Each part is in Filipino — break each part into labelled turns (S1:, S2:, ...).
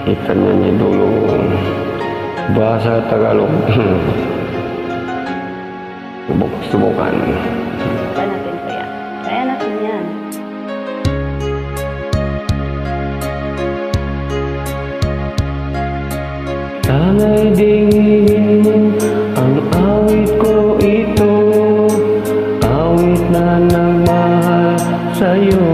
S1: Kita nyanyi dulu bahasa Tagalog. Subok-subukan.
S2: Kaya natin ko yan. Kaya natin yan.
S1: Sana'y dingin mo ang awit ko ito, awit na nagmahal sa'yo,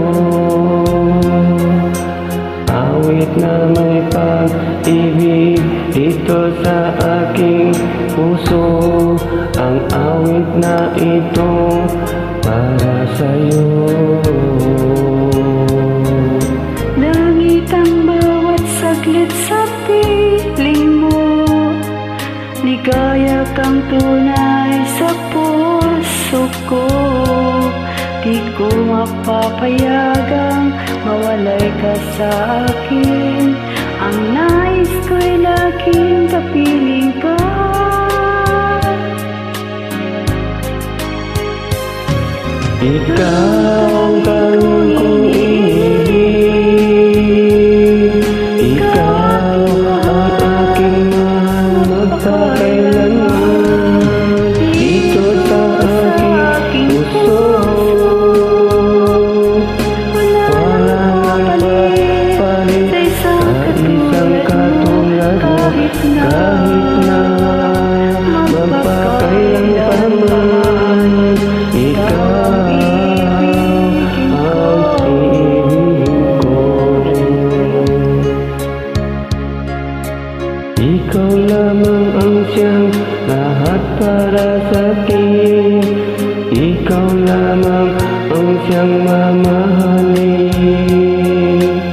S1: awit na may pag-ibig dito sa aking puso, ang awit na ito para sa'yo.
S2: Langit ang bawat saglit sa piling mo, ligaya kang tunay sa puso ko. Di ko mapapayagang mawalay ka sa akin, ang nais ko'y laging kapiling ka.
S1: Ikaw ang tanging kong inibig, ikaw ang aking mahal magpakailanman, dito sa aking puso, wala nang papalit sa isang katulad mo, kahit na magpakailan pa man. Ikaw ikaw lamang ang siyang lahat para sa akin, ikaw lamang ang siyang mamahalin.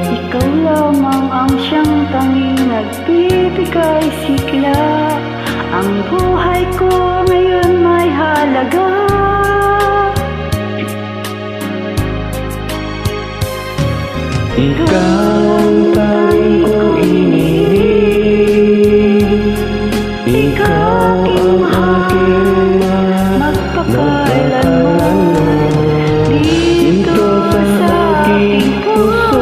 S2: Ikaw lamang ang siyang tanging nagbibigay sigla, ang buhay ko ngayon may halaga.
S1: Ikaw ang tanging kong inibig, ikaw ang aking magpakailanman, dito sa aking puso,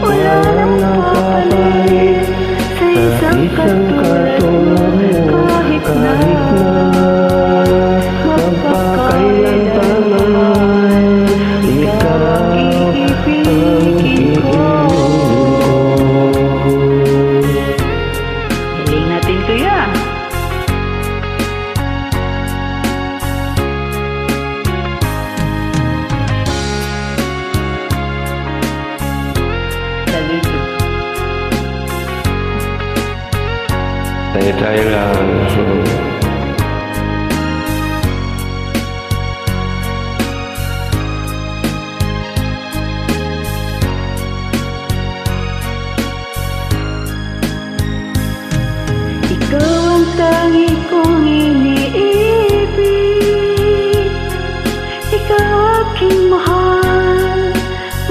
S2: wala nang papalit sa isang katulad mo, kahit na
S1: magpakailan pa man. Ikaw ang ibigin ko.
S2: Hiling natin kuya.
S1: Tayo lang.
S2: Ikaw ang tangi kong iniibig, ikaw aking mahal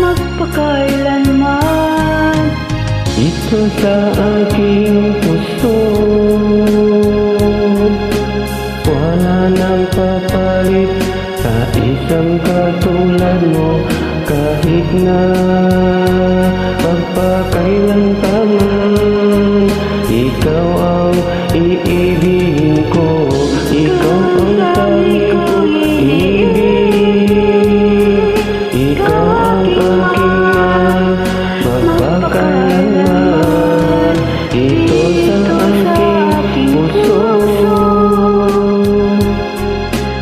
S2: magpakailanman,
S1: Ito sa aking puso, wala nang papalit sa isang katulad mo, kahit na magpakailan pa man. Ikaw ang iibigin ko, ikaw ang tanging kong inibig, ikaw ang aking mahal magpakailanman, dito sa aking puso,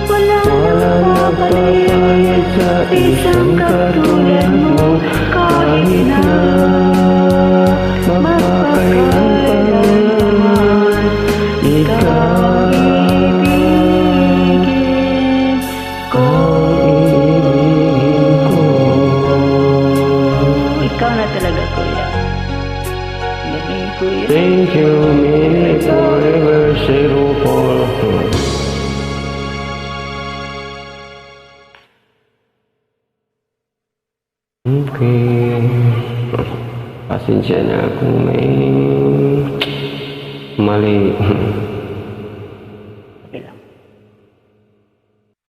S2: wala nang
S1: papalit sa isang katulad mo, kahit na magpakailan pa man. Ikaw ang ibigin ko.
S2: Ikaw na talaga kuya. Galing kuya.
S1: Thank you, minute forever, zero for okay. Pasensya na kung may mali.